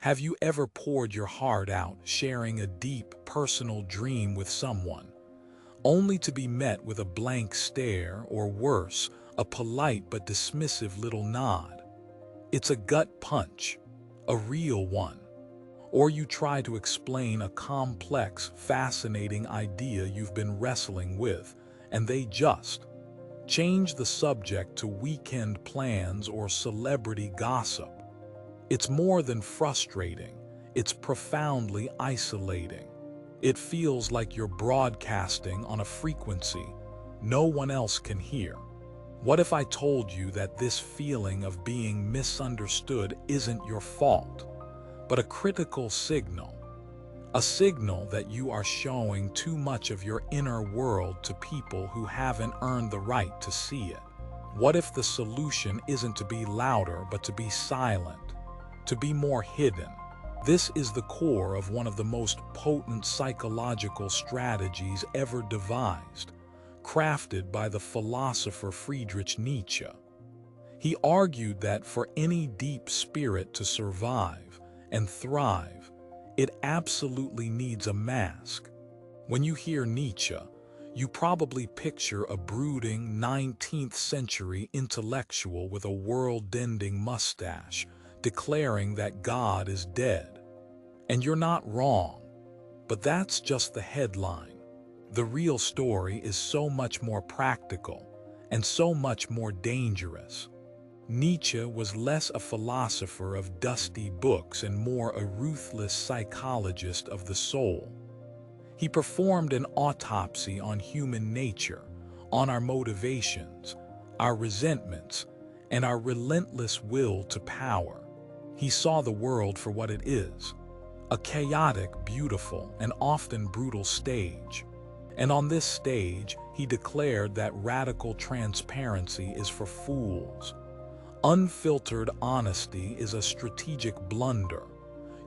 Have you ever poured your heart out, sharing a deep, personal dream with someone, only to be met with a blank stare or worse, a polite but dismissive little nod? It's a gut punch, a real one. Or you try to explain a complex, fascinating idea you've been wrestling with, and they just change the subject to weekend plans or celebrity gossip. It's more than frustrating, it's profoundly isolating. It feels like you're broadcasting on a frequency no one else can hear. What if I told you that this feeling of being misunderstood isn't your fault, but a critical signal? A signal that you are showing too much of your inner world to people who haven't earned the right to see it? What if the solution isn't to be louder, but to be silent, to be more hidden? This is the core of one of the most potent psychological strategies ever devised, crafted by the philosopher Friedrich Nietzsche. He argued that for any deep spirit to survive and thrive, it absolutely needs a mask. When you hear Nietzsche, you probably picture a brooding 19th century intellectual with a world-ending mustache, declaring that God is dead. And you're not wrong, but that's just the headline. The real story is so much more practical and so much more dangerous. Nietzsche was less a philosopher of dusty books and more a ruthless psychologist of the soul. He performed an autopsy on human nature, on our motivations, our resentments, and our relentless will to power. He saw the world for what it is, a chaotic, beautiful, and often brutal stage. And on this stage, he declared that radical transparency is for fools. Unfiltered honesty is a strategic blunder.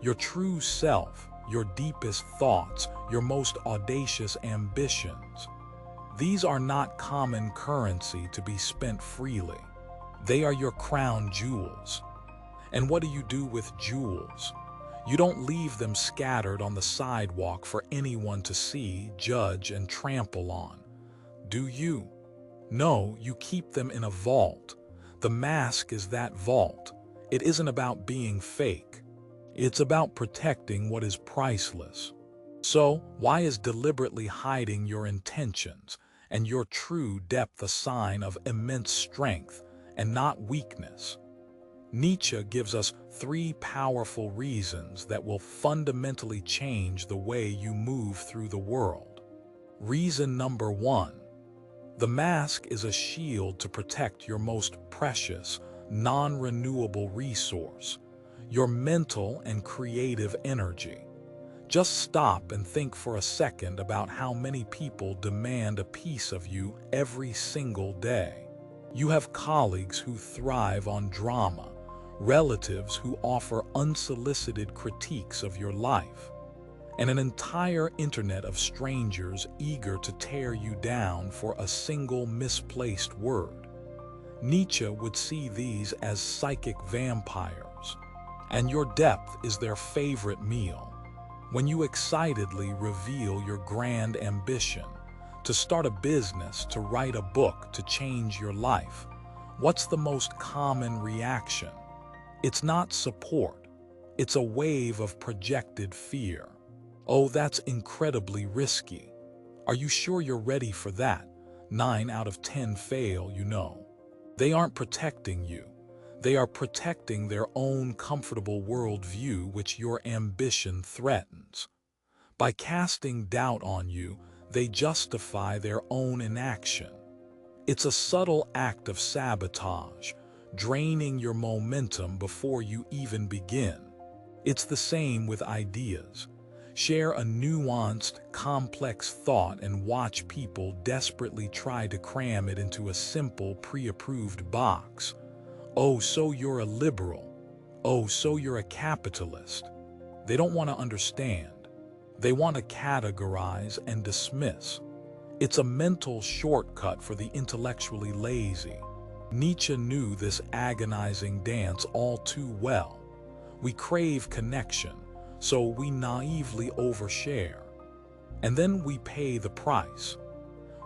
Your true self, your deepest thoughts, your most audacious ambitions, these are not common currency to be spent freely. They are your crown jewels. And what do you do with jewels? You don't leave them scattered on the sidewalk for anyone to see, judge, and trample on, do you? No, you keep them in a vault. The mask is that vault. It isn't about being fake. It's about protecting what is priceless. So, why is deliberately hiding your intentions and your true depth a sign of immense strength and not weakness? Nietzsche gives us 3 powerful reasons that will fundamentally change the way you move through the world. Reason number 1. The mask is a shield to protect your most precious, non-renewable resource, your mental and creative energy. Just stop and think for a second about how many people demand a piece of you every single day. You have colleagues who thrive on drama, relatives who offer unsolicited critiques of your life, and an entire internet of strangers eager to tear you down for a single misplaced word. Nietzsche would see these as psychic vampires, and your depth is their favorite meal. When you excitedly reveal your grand ambition, to start a business, to write a book, to change your life, what's the most common reaction? It's not support. It's a wave of projected fear. Oh, that's incredibly risky. Are you sure you're ready for that? 9 out of 10 fail, you know. They aren't protecting you. They are protecting their own comfortable worldview, which your ambition threatens. By casting doubt on you, they justify their own inaction. It's a subtle act of sabotage, draining your momentum before you even begin. It's the same with ideas. Share a nuanced, complex thought and watch people desperately try to cram it into a simple, pre-approved box. Oh, so you're a liberal. Oh, so you're a capitalist. They don't want to understand. They want to categorize and dismiss. It's a mental shortcut for the intellectually lazy. Nietzsche knew this agonizing dance all too well. We crave connection, so we naively overshare. And then we pay the price.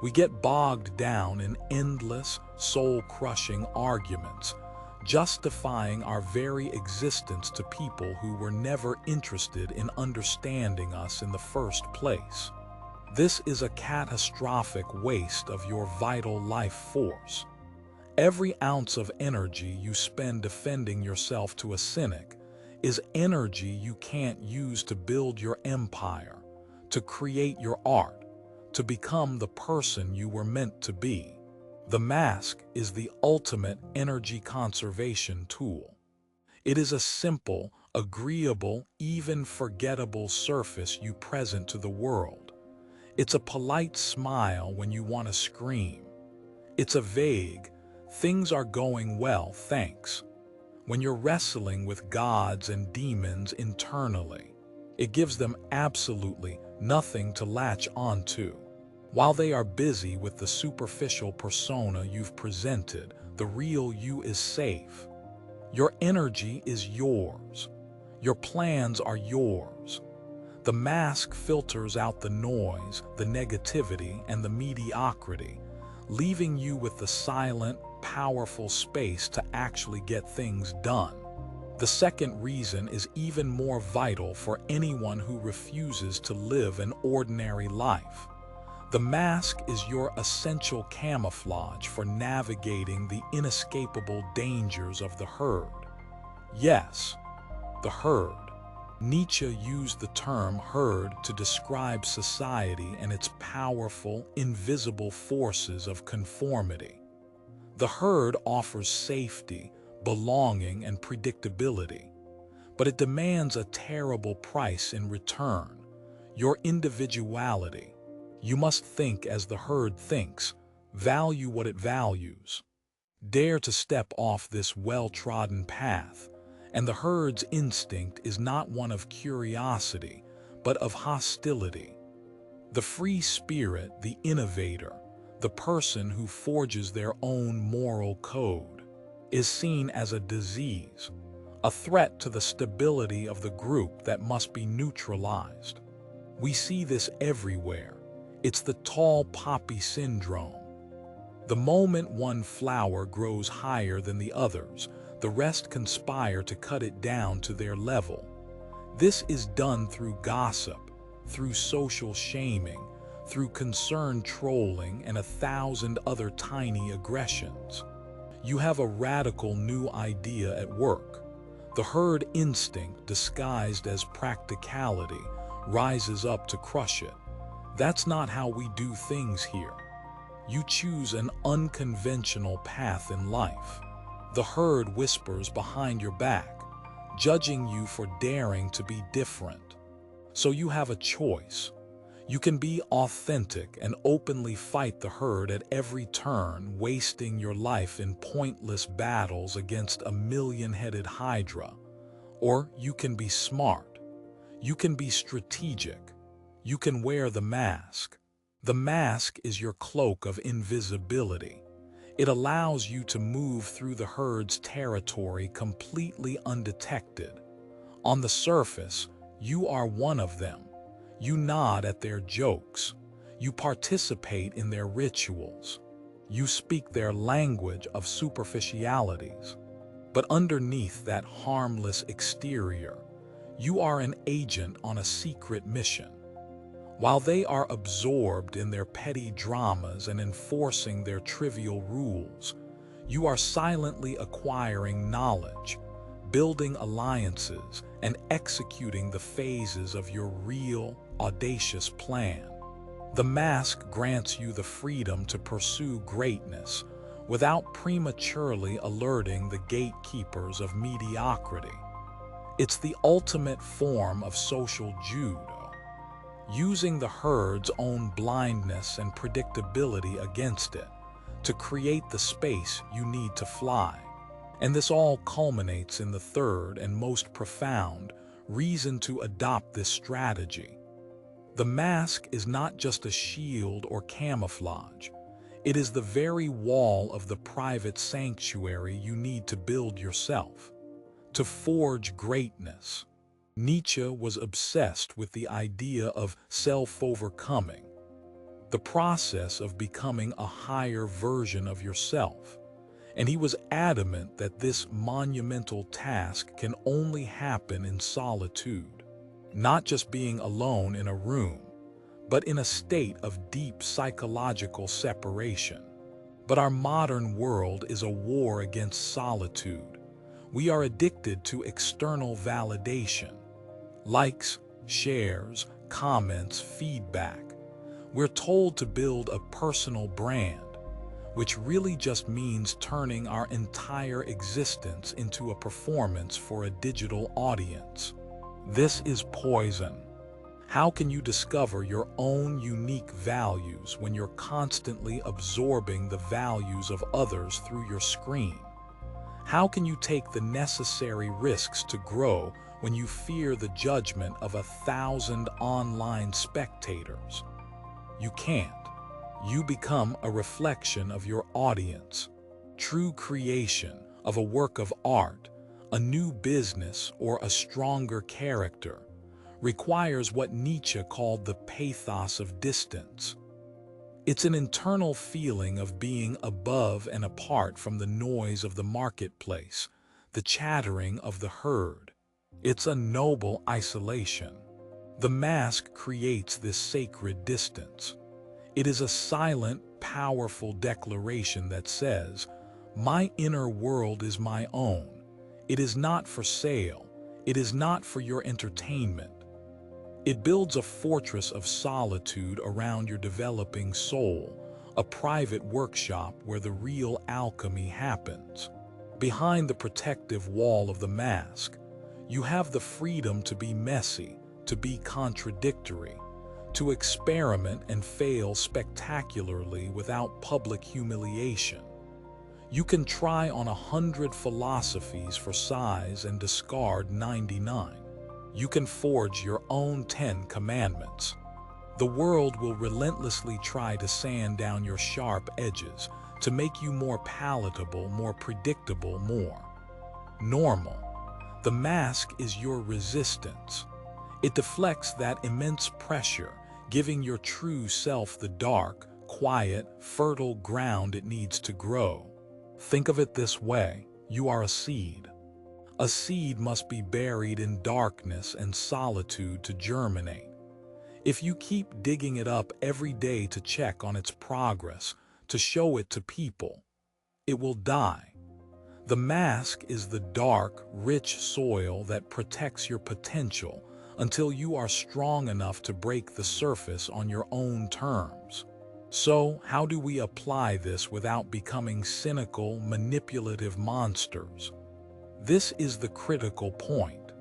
We get bogged down in endless, soul-crushing arguments, justifying our very existence to people who were never interested in understanding us in the first place. This is a catastrophic waste of your vital life force. Every ounce of energy you spend defending yourself to a cynic is energy you can't use to build your empire, to create your art, to become the person you were meant to be. The mask is the ultimate energy conservation tool. It is a simple, agreeable, even forgettable surface you present to the world. It's a polite smile when you want to scream. It's a vague, "Things are going well, thanks," when you're wrestling with gods and demons internally. It gives them absolutely nothing to latch onto. While they are busy with the superficial persona you've presented, the real you is safe. Your energy is yours. Your plans are yours. The mask filters out the noise, the negativity, and the mediocrity, leaving you with the silent, powerful space to actually get things done. The second reason is even more vital for anyone who refuses to live an ordinary life. The mask is your essential camouflage for navigating the inescapable dangers of the herd. Yes, the herd. Nietzsche used the term herd to describe society and its powerful, invisible forces of conformity. The herd offers safety, belonging, and predictability, but it demands a terrible price in return: your individuality. You must think as the herd thinks, value what it values. Dare to step off this well-trodden path, and the herd's instinct is not one of curiosity, but of hostility. The free spirit, the innovator, the person who forges their own moral code, is seen as a disease, a threat to the stability of the group that must be neutralized. We see this everywhere. It's the tall poppy syndrome. The moment one flower grows higher than the others, the rest conspire to cut it down to their level. This is done through gossip, through social shaming, through concerned trolling, and 1,000 other tiny aggressions. You have a radical new idea at work. The herd instinct, disguised as practicality, rises up to crush it. That's not how we do things here. You choose an unconventional path in life. The herd whispers behind your back, judging you for daring to be different. So you have a choice. You can be authentic and openly fight the herd at every turn, wasting your life in pointless battles against a million-headed hydra. Or you can be smart. You can be strategic. You can wear the mask. The mask is your cloak of invisibility. It allows you to move through the herd's territory completely undetected. On the surface, you are one of them. You nod at their jokes. You participate in their rituals. You speak their language of superficialities. But underneath that harmless exterior, you are an agent on a secret mission. While they are absorbed in their petty dramas and enforcing their trivial rules, you are silently acquiring knowledge, building alliances, and executing the phases of your real, audacious plan. The mask grants you the freedom to pursue greatness without prematurely alerting the gatekeepers of mediocrity. It's the ultimate form of social judo, using the herd's own blindness and predictability against it to create the space you need to fly. And this all culminates in the third and most profound reason to adopt this strategy. The mask is not just a shield or camouflage. It is the very wall of the private sanctuary you need to build yourself. to forge greatness. Nietzsche was obsessed with the idea of self-overcoming, the process of becoming a higher version of yourself. And he was adamant that this monumental task can only happen in solitude, not just being alone in a room, but in a state of deep psychological separation. But our modern world is a war against solitude. We are addicted to external validation, likes, shares, comments, feedback. We're told to build a personal brand, which really just means turning our entire existence into a performance for a digital audience. This is poison. How can you discover your own unique values when you're constantly absorbing the values of others through your screen? How can you take the necessary risks to grow when you fear the judgment of 1,000 online spectators? You can't. You become a reflection of your audience. True creation of a work of art, a new business, or a stronger character requires what Nietzsche called the pathos of distance. It's an internal feeling of being above and apart from the noise of the marketplace, the chattering of the herd. It's a noble isolation. The mask creates this sacred distance. It is a silent, powerful declaration that says, "My inner world is my own. It is not for sale. It is not for your entertainment." It builds a fortress of solitude around your developing soul, a private workshop where the real alchemy happens. Behind the protective wall of the mask, you have the freedom to be messy, to be contradictory, to experiment and fail spectacularly without public humiliation. You can try on 100 philosophies for size and discard 99. You can forge your own 10 commandments. The world will relentlessly try to sand down your sharp edges, to make you more palatable, more predictable, more normal. The mask is your resistance. It deflects that immense pressure, giving your true self the dark, quiet, fertile ground it needs to grow. Think of it this way: you are a seed. A seed must be buried in darkness and solitude to germinate. If you keep digging it up every day to check on its progress, to show it to people, it will die. The mask is the dark, rich soil that protects your potential until you are strong enough to break the surface on your own terms. So, how do we apply this without becoming cynical, manipulative monsters? This is the critical point.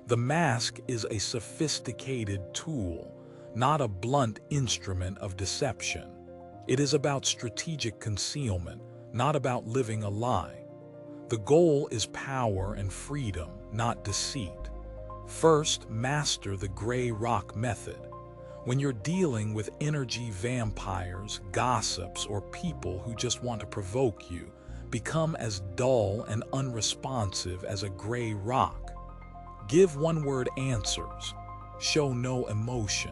The mask is a sophisticated tool, not a blunt instrument of deception. It is about strategic concealment, not about living a lie. The goal is power and freedom, not deceit. First, master the gray rock method. When you're dealing with energy vampires, gossips, or people who just want to provoke you, become as dull and unresponsive as a gray rock. Give one-word answers. Show no emotion.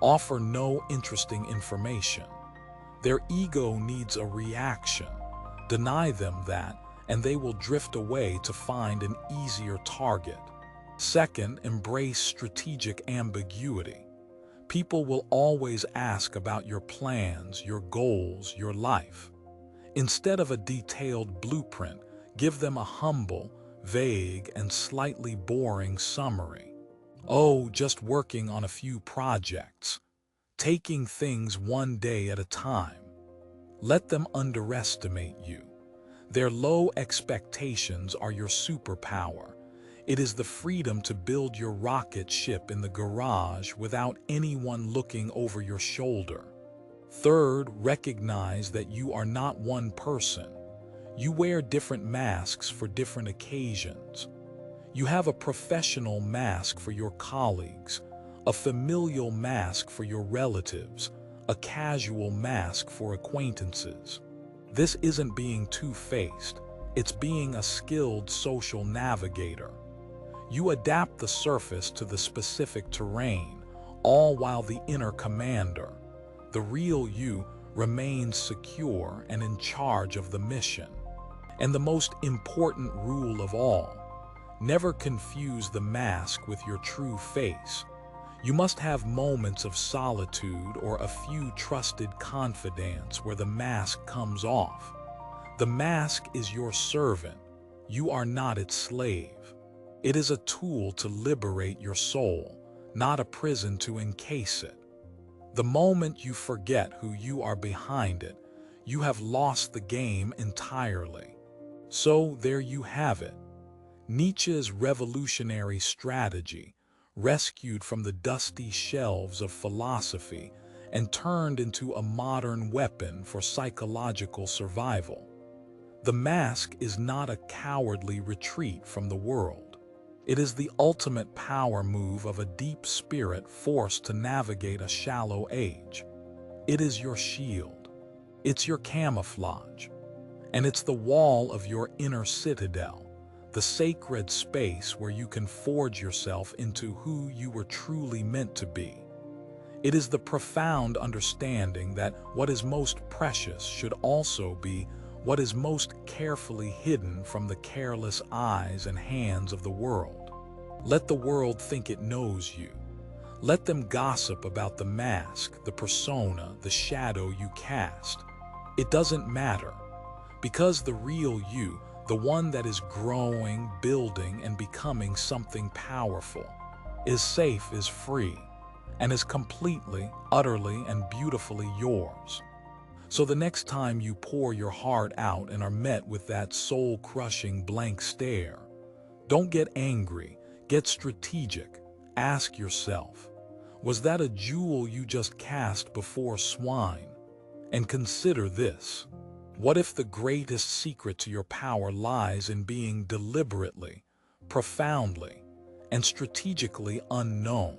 Offer no interesting information. Their ego needs a reaction. Deny them that, and they will drift away to find an easier target. Second, embrace strategic ambiguity. People will always ask about your plans, your goals, your life. Instead of a detailed blueprint, give them a humble, vague, and slightly boring summary. Oh, just working on a few projects. Taking things one day at a time. Let them underestimate you. Their low expectations are your superpower. It is the freedom to build your rocket ship in the garage without anyone looking over your shoulder. Third, recognize that you are not one person. You wear different masks for different occasions. You have a professional mask for your colleagues, a familial mask for your relatives, a casual mask for acquaintances. This isn't being two-faced. It's being a skilled social navigator. You adapt the surface to the specific terrain, all while the inner commander, the real you, remains secure and in charge of the mission. And the most important rule of all, never confuse the mask with your true face. You must have moments of solitude or a few trusted confidants where the mask comes off. The mask is your servant. You are not its slave. It is a tool to liberate your soul, not a prison to encase it. The moment you forget who you are behind it, you have lost the game entirely. So there you have it. Nietzsche's revolutionary strategy, rescued from the dusty shelves of philosophy and turned into a modern weapon for psychological survival. The mask is not a cowardly retreat from the world. It is the ultimate power move of a deep spirit forced to navigate a shallow age. It is your shield. It's your camouflage. And it's the wall of your inner citadel, the sacred space where you can forge yourself into who you were truly meant to be. It is the profound understanding that what is most precious should also be what is most carefully hidden from the careless eyes and hands of the world. Let the world think it knows you. Let them gossip about the mask, the persona, the shadow you cast. It doesn't matter, because the real you, the one that is growing, building, and becoming something powerful, is safe, is free, and is completely, utterly, and beautifully yours. So the next time you pour your heart out and are met with that soul-crushing blank stare, don't get angry, get strategic. Ask yourself, was that a jewel you just cast before swine? And consider this. What if the greatest secret to your power lies in being deliberately, profoundly, and strategically unknown?